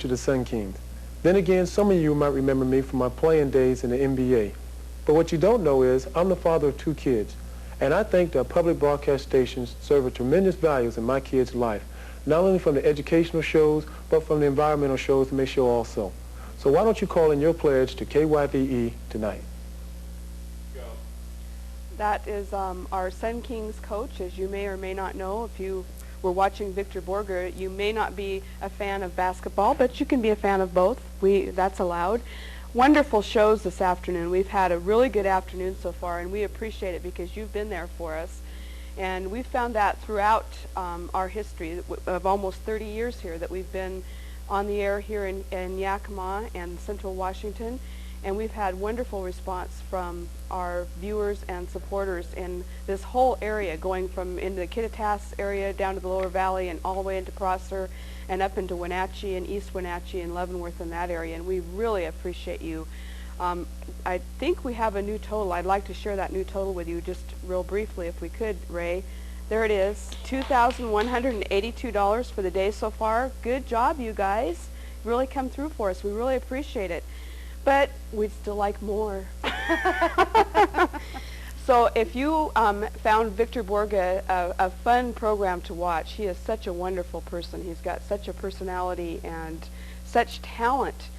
coach of the SunKings. Then again, some of you might remember me from my playing days in the NBA. But what you don't know is I'm the father of 2 kids. And I think that public broadcast stations serve a tremendous values in my kids' life, not only from the educational shows, but from the environmental shows that they show also. So why don't you call in your pledge to KYVE tonight? Go. That is our SunKings coach. As you may or may not know, if you were watching Victor Borge, you may not be a fan of basketball, but you can be a fan of both. That's allowed. Wonderful shows this afternoon. We've had a really good afternoon so far, and we appreciate it because you've been there for us. And we've found that throughout our history of almost 30 years here that we've been on the air here in Yakima and Central Washington, and we've had wonderful response from our viewers and supporters in this whole area, going from into the Kittitas area down to the Lower Valley and all the way into Prosser and up into Wenatchee and East Wenatchee and Leavenworth in that area, and we really appreciate you. I think we have a new total. I'd like to share that new total with you just real briefly if we could, Ray. There it is, $2,182 for the day so far. Good job, you guys. Really come through for us. We really appreciate it. But we'd still like more. So if you found Victor Borge a fun program to watch, he is such a wonderful person. He's got such a personality and such talent.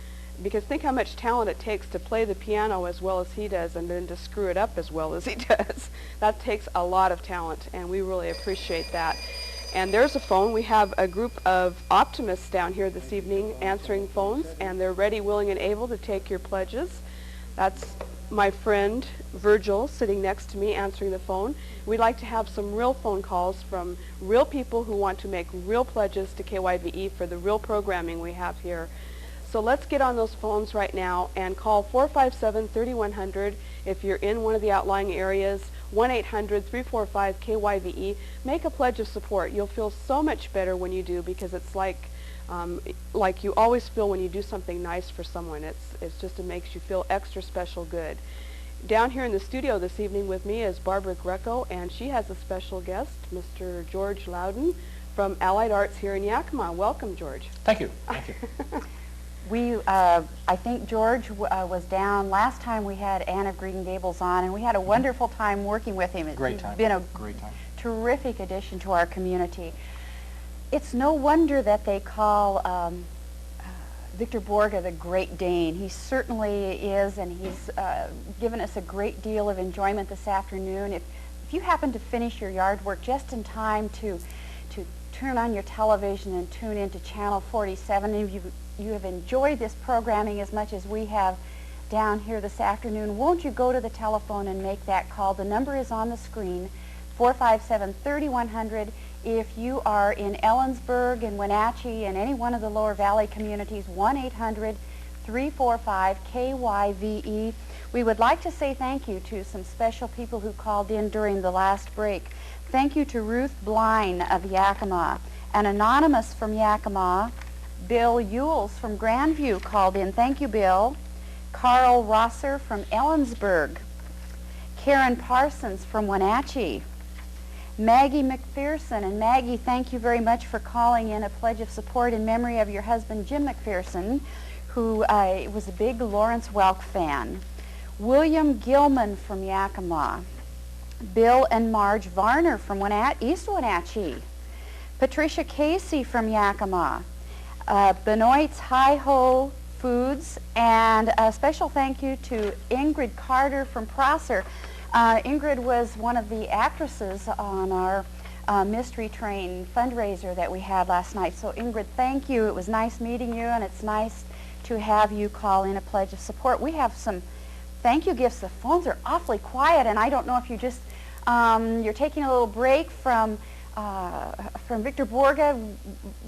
Because think how much talent it takes to play the piano as well as he does and then to screw it up as well as he does. That takes a lot of talent, and we really appreciate that. And there's a phone. We have a group of optimists down here this evening answering phones, and they're ready, willing, and able to take your pledges. That's my friend Virgil sitting next to me answering the phone. We'd like to have some real phone calls from real people who want to make real pledges to KYVE for the real programming we have here. So let's get on those phones right now and call 457-3100 if you're in one of the outlying areas, 1-800-345-KYVE. Make a pledge of support. You'll feel so much better when you do, because it's like you always feel when you do something nice for someone. It makes you feel extra special good. Down here in the studio this evening with me is Barbara Greco, and she has a special guest, Mr. George Loudon from Allied Arts here in Yakima. Welcome, George. Thank you. Thank you. I think George was down last time we had Anne of Green Gables on, and we had a wonderful time working with him. Great time. It's been a great time. Terrific addition to our community. It's no wonder that they call Victor Borge the Great Dane. He certainly is, and he's given us a great deal of enjoyment this afternoon. If you happen to finish your yard work just in time to turn on your television and tune into Channel 47, and you have enjoyed this programming as much as we have down here this afternoon, won't you go to the telephone and make that call? The number is on the screen, 457-3100. If you are in Ellensburg and Wenatchee and any one of the Lower Valley communities, 1-800-345-KYVE. We would like to say thank you to some special people who called in during the last break. Thank you to Ruth Bline of Yakima, an anonymous from Yakima. Bill Ewells from Grandview called in. Thank you, Bill. Carl Rosser from Ellensburg. Karen Parsons from Wenatchee. Maggie McPherson. And Maggie, thank you very much for calling in a pledge of support in memory of your husband, Jim McPherson, who was a big Lawrence Welk fan. William Gilman from Yakima. Bill and Marge Varner from East Wenatchee. Patricia Casey from Yakima. Benoit's Hi-Ho Foods, and a special thank you to Ingrid Carter from Prosser. Ingrid was one of the actresses on our Mystery Train fundraiser that we had last night. So Ingrid, thank you. It was nice meeting you, and it's nice to have you call in a pledge of support. We have some thank you gifts. The phones are awfully quiet, and I don't know if you just you're taking a little break from Victor Borge,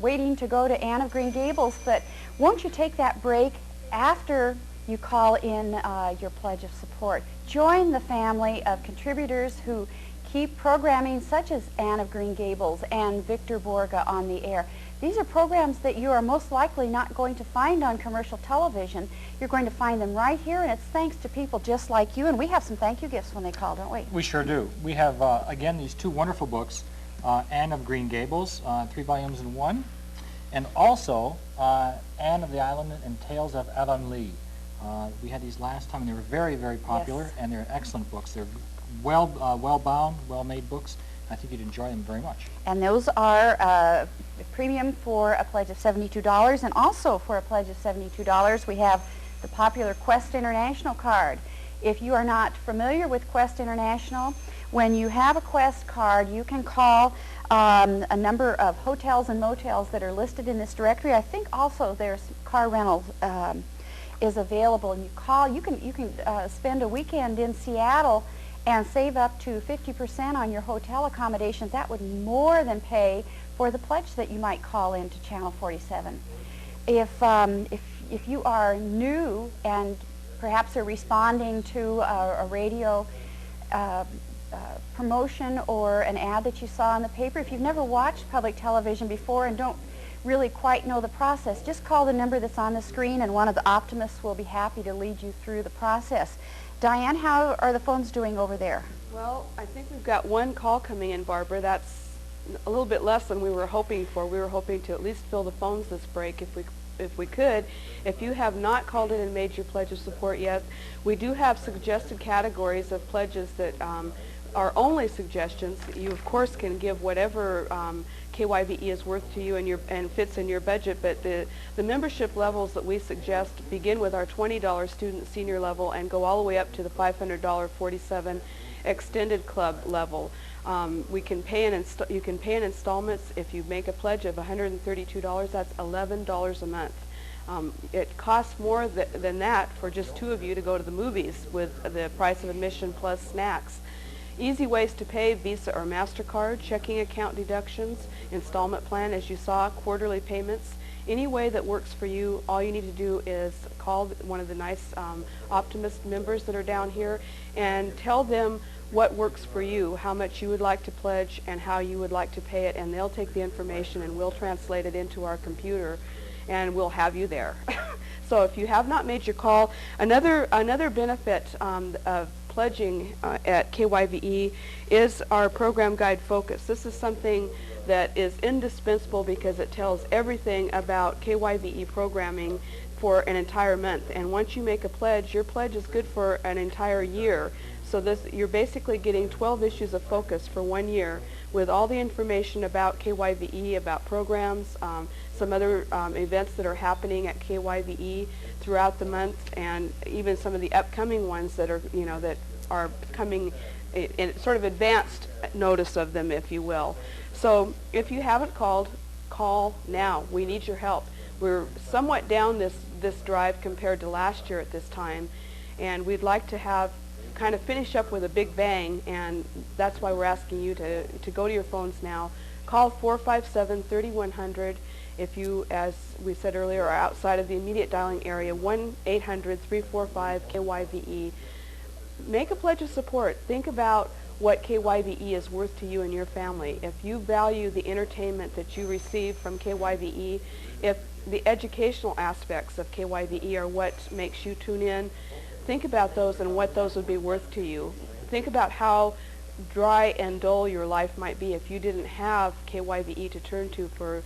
waiting to go to Anne of Green Gables, but won't you take that break after you call in your pledge of support? Join the family of contributors who keep programming such as Anne of Green Gables and Victor Borge on the air. These are programs that you are most likely not going to find on commercial television. You're going to find them right here, and it's thanks to people just like you. And we have some thank you gifts when they call, don't we? We sure do. We have, again, these 2 wonderful books, Anne of Green Gables, 3 volumes in 1, And also, Anne of the Island and Tales of Avonlea. We had these last time, and they were very, very popular, Yes. and they're excellent books. They're well-bound, well-made books. I think you'd enjoy them very much. And those are premium for a pledge of $72, and also for a pledge of $72, we have the popular Quest International card. If you are not familiar with Quest International, when you have a Quest card, you can call a number of hotels and motels that are listed in this directory. I think also there's car rentals is available, and you call. You can spend a weekend in Seattle and save up to 50% on your hotel accommodations. That would more than pay for the pledge that you might call into Channel 47. If you are new and perhaps are responding to a radio promotion or an ad that you saw in the paper, if you've never watched public television before and don't really quite know the process, just call the number that's on the screen, and one of the optimists will be happy to lead you through the process. Diane, how are the phones doing over there? Well, I think we've got one call coming in, Barbara. That's a little bit less than we were hoping for. We were hoping to at least fill the phones this break if we could. If you have not called in and made your pledge of support yet, we do have suggested categories of pledges that are only suggestions. You, of course, can give whatever KYVE is worth to you and fits in your budget, but the membership levels that we suggest begin with our $20 student senior level and go all the way up to the $500 47 extended club level. You can pay in installments. If you make a pledge of $132, that's $11 a month. It costs more than that for just two of you to go to the movies with the price of admission plus snacks. Easy ways to pay: Visa or MasterCard, checking account deductions, installment plan, as you saw, quarterly payments. Any way that works for you. All you need to do is call one of the nice Optimist members that are down here and tell them what works for you, how much you would like to pledge and how you would like to pay it, and they'll take the information and we'll translate it into our computer and we'll have you there. So if you have not made your call, another benefit of pledging at KYVE is our program guide focus. This is something that is indispensable because it tells everything about KYVE programming for an entire month. And once you make a pledge, your pledge is good for an entire year. So you're basically getting 12 issues of focus for 1 year with all the information about KYVE, about programs, some other events that are happening at KYVE throughout the month, and even some of the upcoming ones that are coming in sort of advanced notice of them, if you will. So if you haven't called, call now. We need your help. We're somewhat down this drive compared to last year at this time, and we'd like to kind of finish up with a big bang, and that's why we're asking you to go to your phones now. Call 457-3100 if you, as we said earlier, are outside of the immediate dialing area, 1-800-345-KYVE. Make a pledge of support. Think about what KYVE is worth to you and your family. If you value the entertainment that you receive from KYVE, if the educational aspects of KYVE are what makes you tune in, think about those and what those would be worth to you. Think about how dry and dull your life might be if you didn't have KYVE to turn to for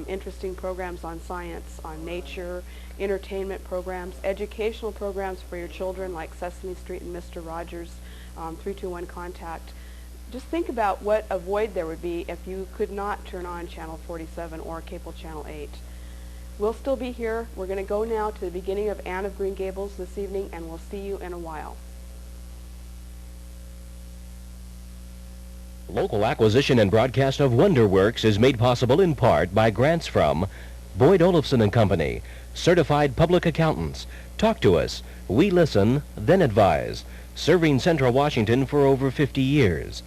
interesting programs on science, on nature, entertainment programs, educational programs for your children like Sesame Street and Mr. Rogers, 321 Contact. Just think about what a void there would be if you could not turn on Channel 47 or Cable Channel 8. We'll still be here. We're going to go now to the beginning of Anne of Green Gables this evening, and we'll see you in a while. Local acquisition and broadcast of WonderWorks is made possible in part by grants from Boyd Olufsen and Company, certified public accountants. Talk to us. We listen, then advise. Serving Central Washington for over 50 years.